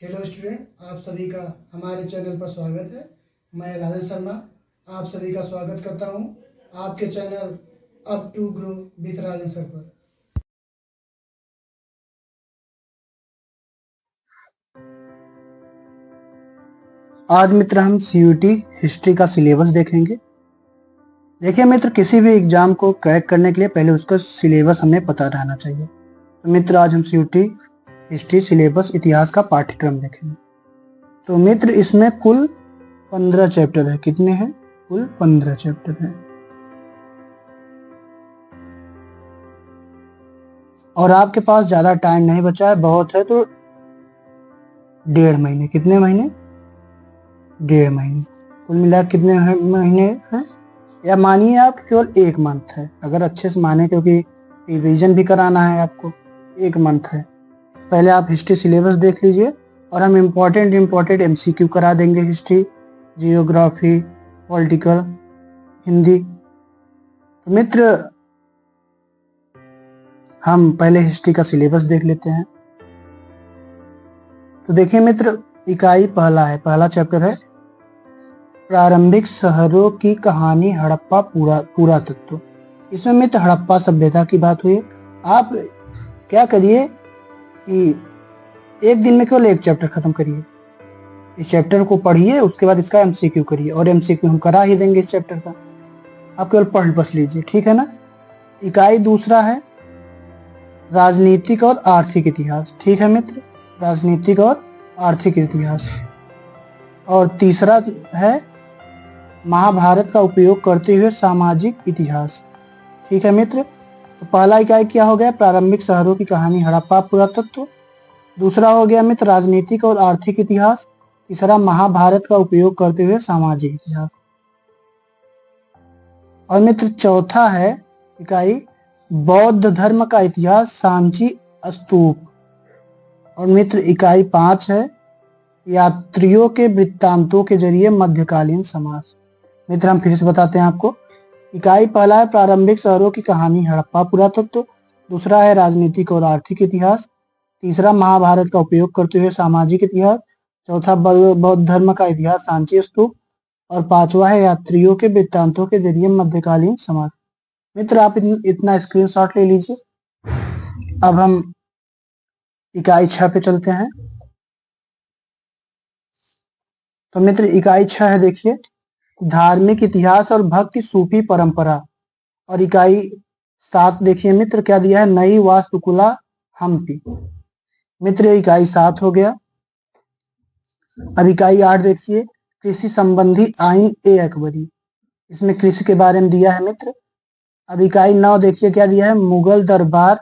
Hello student, आप सभी का हमारे चैनल पर स्वागत है। मैं राजेश शर्मा आप सभी का स्वागत करता हूं आपके channel up to grow with Rajesh sir पर। आज मित्र हम सीयूटी हिस्ट्री का सिलेबस देखेंगे। देखिए मित्र, किसी भी एग्जाम को क्रैक करने के लिए पहले उसका सिलेबस हमें पता रहना चाहिए। तो मित्र आज हम सीयूटी हिस्ट्री सिलेबस इतिहास का पाठ्यक्रम देखेंगे। तो मित्र इसमें कुल 15 चैप्टर है। कितने हैं? कुल 15 चैप्टर हैं। और आपके पास ज्यादा टाइम नहीं बचा है, बहुत है तो 1.5 महीने। कितने महीने? 1.5 महीने। कुल मिला कितने महीने हैं? या मानिए आप केवल 1 मंथ है, अगर अच्छे से माने, क्योंकि रिवीजन भी कराना है आपको। 1 मंथ है। पहले आप हिस्ट्री सिलेबस देख लीजिए और हम इम्पोर्टेंट MCQ करा देंगे। History, geography, political, Hindi. तो मित्र हम पहले हिस्ट्री का सिलेबस देख लेते हैं। तो देखिए मित्र, इकाई पहला चैप्टर है प्रारंभिक शहरों की कहानी, हड़प्पा पुरातत्व। इसमें मित्र हड़प्पा सभ्यता की बात हुई। आप क्या करिए कि एक दिन में केवल 1 चैप्टर खत्म करिए। इस चैप्टर को पढ़िए, उसके बाद इसका MCQ करिए, और MCQ हम करा ही देंगे इस चैप्टर का। आप केवल पढ़ बस लीजिए, ठीक है ना। इकाई दूसरा है राजनीतिक और आर्थिक इतिहास। ठीक है मित्र, राजनीतिक और आर्थिक इतिहास। और तीसरा है महाभारत का उपयोग करते हुए सामाजिक इतिहास। ठीक है मित्र। तो पहला इकाई क्या हो गया? प्रारंभिक शहरों की कहानी, हड़प्पा पुरातत्व। दूसरा हो गया मित्र राजनीतिक और आर्थिक इतिहास। तीसरा महाभारत का उपयोग करते हुए सामाजिक इतिहास। और मित्र चौथा है इकाई बौद्ध धर्म का इतिहास, सांची स्तूप। और मित्र इकाई 5 है यात्रियों के वृत्तांतों के जरिए मध्यकालीन समाज। मित्र हम फिर से बताते हैं आपको। इकाई पहला है प्रारंभिक शहरों की कहानी, हड़प्पा पुरातत्व। दूसरा है राजनीतिक और आर्थिक इतिहास। तीसरा महाभारत का उपयोग करते हुए सामाजिक इतिहास। चौथा बौद्ध धर्म का इतिहास, सांची स्तूप। और 5वां है यात्रियों के वृत्तांतों के जरिए मध्यकालीन समाज। मित्र आप इतना स्क्रीनशॉट ले लीजिए। अब हम इकाई 6 पे चलते हैं। तो मित्र इकाई 6 है, देखिए धार्मिक इतिहास और भक्ति सूफी परंपरा। और इकाई 7 देखिए मित्र क्या दिया है? नई वास्तुकला हम्पी। मित्र इकाई 7 हो गया। अब इकाई 8 देखिए कृषि संबंधी आइन ए अकबरी। इसमें कृषि के बारे में दिया है मित्र। अब इकाई 9 देखिए क्या दिया है? मुगल दरबार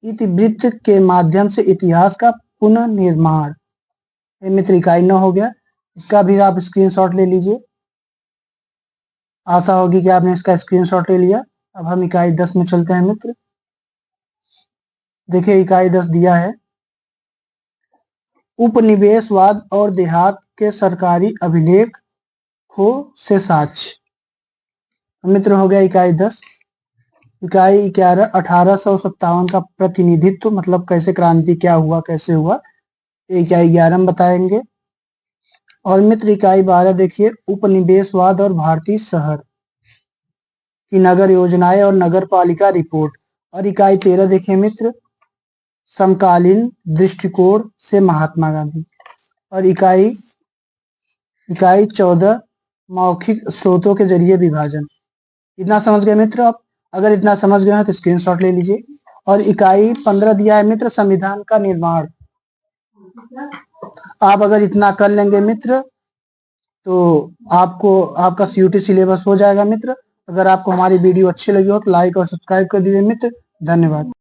इतिवृत्त के माध्यम से इतिहास का पुनर्निर्माण। मित्र इकाई 9 हो गया। इसका भी आप स्क्रीनशॉट ले लीजिए। आशा होगी कि आपने इसका स्क्रीनशॉट ले लिया। अब हम इकाई 10 में चलते हैं मित्र। देखिए इकाई 10 दिया है उपनिवेशवाद और देहात के सरकारी अभिलेख खो से साक्ष्य। मित्र हो गया इकाई 10। इकाई 11 1857 का प्रतिनिधित्व, मतलब कैसे क्रांति, क्या हुआ, कैसे हुआ, इकाई 11 में बताएंगे। और मित्र इकाई 12 देखिए उपनिवेशवाद और भारतीय शहर की नगर योजनाएं और नगर पालिका रिपोर्ट। और इकाई 13 देखिए मित्र समकालीन दृष्टिकोण से महात्मा गांधी। और इकाई 14 मौखिक स्रोतों के जरिए विभाजन। इतना समझ गए मित्र आप? अगर इतना समझ गए हैं तो स्क्रीनशॉट ले लीजिए। और इकाई 15 दिया है मित्र संविधान का निर्माण। आप अगर इतना कर लेंगे मित्र तो आपको आपका CUT सिलेबस हो जाएगा मित्र। अगर आपको हमारी वीडियो अच्छी लगी हो तो लाइक और सब्सक्राइब कर दीजिए मित्र। धन्यवाद।